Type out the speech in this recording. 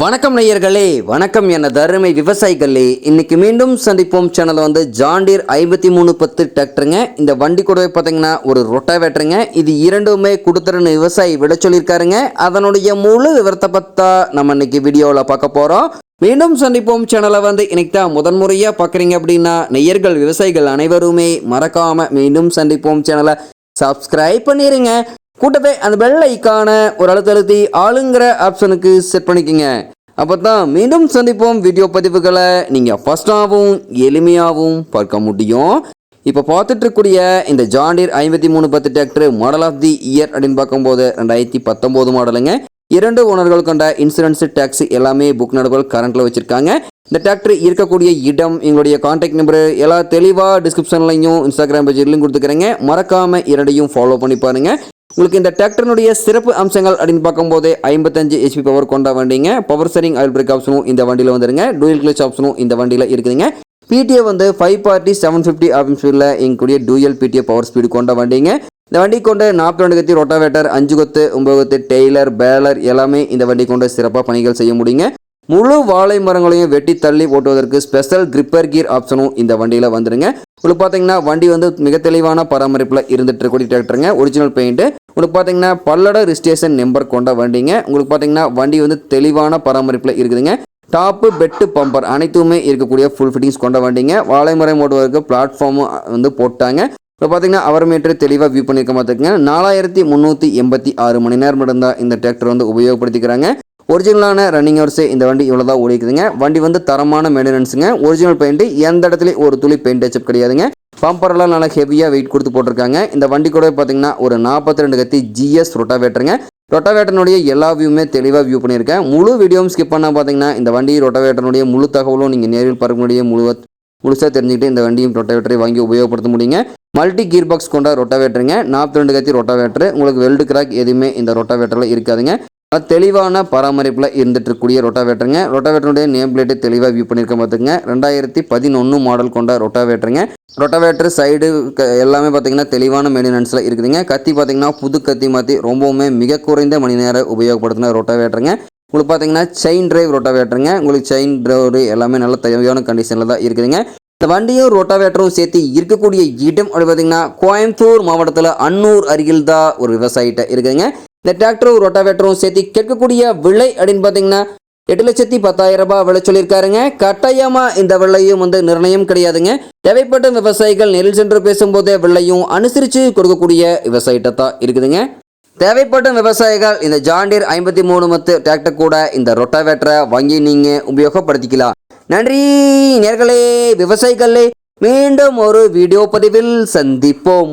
வணக்கம் நேயர்களே, வணக்கம் எனது அருமை விவசாயிகளே. இன்னைக்கு மீண்டும் சந்திப்போம் சேனல் வந்து ஜான் டீர் 5310 டிராக்டருங்க. இந்த வண்டி கூட பார்த்தீங்கன்னா ஒரு ரொட்டாவேட்டருங்க. இது இரண்டுமே கொடுத்துருன்னு விவசாயி விட சொல்லியிருக்காருங்க. அதனுடைய முழு விவரத்தை பற்றா நம்ம இன்னைக்கு வீடியோவில் பார்க்க போகிறோம். மீண்டும் சந்திப்போம் சேனலை வந்து இன்னைக்கு தான் முதன்முறையாக பார்க்குறீங்க அப்படின்னா நேயர்கள் விவசாயிகள் அனைவருமே மறக்காமல் மீண்டும் சந்திப்போம் சேனலை சப்ஸ்கிரைப் பண்ணிடுங்க. கூட்டத்தை அந்த பெல் ஐக்கான ஒரு அழுத்தி ஆளுங்கிற ஆப்ஷனுக்கு செட் பண்ணிக்கோங்க. அப்போ தான் மீண்டும் சந்திப்போம் வீடியோ பதிவுகளை நீங்கள் ஃபஸ்ட்டாகவும் எளிமையாகவும் பார்க்க முடியும். இப்போ பார்த்துட்டு இருக்கக்கூடிய இந்த John Deere 5310 tractor model of the year அப்படின்னு பார்க்கும்போது 2019 மாடலுங்க. 2 ஓனர்கள் கொண்ட இன்சூரன்ஸ் டேக்ஸ் எல்லாமே புக் நடுகள் கரண்ட்டில் வச்சுருக்காங்க. இந்த டிராக்டர் இருக்கக்கூடிய இடம், எங்களுடைய கான்டாக்ட் நம்பரு எல்லாம் தெளிவாக டிஸ்கிரிப்ஷன்லையும் இன்ஸ்டாகிராம் பேஜ்லையும் கொடுத்துக்கிறேங்க. மறக்காமல் இரண்டையும் ஃபாலோ பண்ணி பாருங்கள். உங்களுக்கு இந்த டிராக்டருடைய சிறப்பு அம்சங்கள் அப்படின்னு பார்க்கும்போது 55 HP பவர் கொண்ட வண்டிங்க. பவர் ஸ்டீரிங் ஆயில் பிரேக் ஆப்ஷனும் இந்த வண்டியில் வந்துருங்க. டூயல் கிளச் ஆப்ஷனும் இந்த வண்டியில் இருக்குதுங்க. PTA வந்து 540 750 ஆப்ஷனில் எங்களுடைய டூயல் PTA பவர் ஸ்பீடு கொண்ட வண்டிங்க. இந்த வண்டி கொண்டு 42 கத்தி ரொட்டாவேட்டர், 5 கொத்து 9 கொத்து டெய்லர் பேலர் எல்லாமே இந்த வண்டி கொண்டு சிறப்பாக பணிகள் செய்ய முடியுங்க. முழு வாழை மரங்களையும் வெட்டி தள்ளி ஓட்டுவதற்கு ஸ்பெஷல் கிரிப்பர் கீர் ஆப்ஷனும் இந்த வண்டியில் வந்துடுங்க. உங்களுக்கு பார்த்தீங்கன்னா வண்டி வந்து மிக தெளிவான பராமரிப்பில் இருந்துட்டு இருக்கக்கூடிய டிராக்டருங்க. Original paint. உங்களுக்கு பார்த்தீங்கன்னா பல்லட ரிஜிஸ்ட்ரேஷன் நம்பர் கொண்ட வண்டிங்க. உங்களுக்கு பார்த்தீங்கன்னா வண்டி வந்து தெளிவான பராமரிப்பில் இருக்குதுங்க. டாப்பு பெட்டு பம்பர் அனைத்துமே இருக்கக்கூடிய ஃபுல் ஃபிட்டிங்ஸ் கொண்ட வண்டிங்க. வாழைமரம் ஓட்டுவதற்கு பிளாட்ஃபார்மும் வந்து போட்டாங்க. இப்போ பார்த்தீங்கன்னா அவர் மீட்டர் தெளிவாக வியூ பண்ணியிருக்க பார்த்துக்குங்க. 4386 மணி நேரம் இருந்தால் இந்த டிராக்டர் வந்து உபயோகப்படுத்திக்கிறாங்க. ஒரிஜினலான ரன்னிங் ஹவர்ஸு இந்த வண்டி இவ்வளோ தான் ஓடிக்குதுங்க. வண்டி வந்து தரமான மெயின்டெனன்ஸுங்க. ஒரிஜினல் பெயிண்ட், எந்த இடத்துலையும் ஒரு துளி பெயிண்ட் டச்சப் கிடையாதுங்க. பம்பரெல்லாம் நல்லா ஹெவியாக வெயிட் கொடுத்து போட்டிருக்காங்க. இந்த வண்டி கூட பார்த்தீங்கன்னா ஒரு 42 கத்தி GS ரொட்டாவேட்டருங்க. ரொட்டாவேட்டனுடைய எல்லா வியூமே தெளிவாக வியூ பண்ணியிருக்கேன். முழு வீடியோவும் ஸ்கிப் பண்ணால் பார்த்தீங்கன்னா இந்த வண்டி ரொட்டாவேட்டனுடைய முழு தகவலும் நீங்கள் நேரில் பார்க்கக்கூடிய முழுசாக தெரிஞ்சுக்கிட்டு இந்த வண்டியும் ரொட்டாவேட்டரை வாங்கி உபயோகப்படுத்த முடியுங்க. மல்டி கீர் பாக்ஸ் கொண்ட ரொட்டாவேட்டருங்க. 42 கத்தி ரொட்டாவேட்டர். உங்களுக்கு வெல்டு கிராக் எதுவுமே இந்த ரொட்டாவேட்டரில் இருக்காதுங்க. தெளிவான பராமரிப்பில் இருந்துட்டு இருக்கக்கூடிய ரொட்டாவேட்டருங்க. ரொட்டாவேட்டருடைய நேம் பிளேட்டு தெளிவாக வியூ பண்ணியிருக்க பார்த்துங்க. 2011 மாடல் கொண்ட ரொட்டாவேட்டருங்க. ரொட்டாவேட்டர் சைடு எல்லாமே பார்த்தீங்கன்னா தெளிவான மெயின்டெனன்ஸில் இருக்குதுங்க. கத்தி பார்த்தீங்கன்னா புது கத்தி மாற்றி ரொம்பவுமே மிக குறைந்த மணி நேரம் உபயோகப்படுத்தின ரொட்டாவேட்டருங்க. உங்களுக்கு பார்த்தீங்கன்னா செயின் டிரைவ் ரொட்டாவேட்டருங்க. உங்களுக்கு செயின் டிரைவ் எல்லாமே நல்ல தேவையான கண்டிஷனில் தான் இருக்குதுங்க. இந்த வண்டியும் ரொட்டாவேட்டரும் சேர்த்து இருக்கக்கூடிய இடம் அப்படி பார்த்தீங்கன்னா கோயம்புத்தூர் மாவட்டத்தில் அன்னூர் அருகில் தான் ஒரு விவசாயிட்ட இருக்குதுங்க. இந்த டிராக்டரும் ரொட்டாவேட்டரும் சேர்த்து கேட்கக்கூடிய விலை அப்படின்னு பார்த்தீங்கன்னா 8,10,000 ரூபாய் விலை சொல்லியிருக்காருங்க. கட்டாயமாக இந்த விலையும் வந்து நிர்ணயம் கிடையாதுங்க. தேவைப்பட்ட விவசாயிகள் நேரில் சென்று பேசும்போதே விலையும் அனுசரித்து கொடுக்கக்கூடிய விவசாயிட்ட தான் இருக்குதுங்க. தேவைப்பட்ட விவசாயிகள் இந்த ஜான் டீர் 5310 டிராக்டர் கூட இந்த ரொட்டாவேட்டரை வாங்கி நீங்கள் உபயோகப்படுத்திக்கலாம். நன்றி நேயர்களே, விவசாயிகளே. மீண்டும் ஒரு வீடியோ பதிவில் சந்திப்போம்.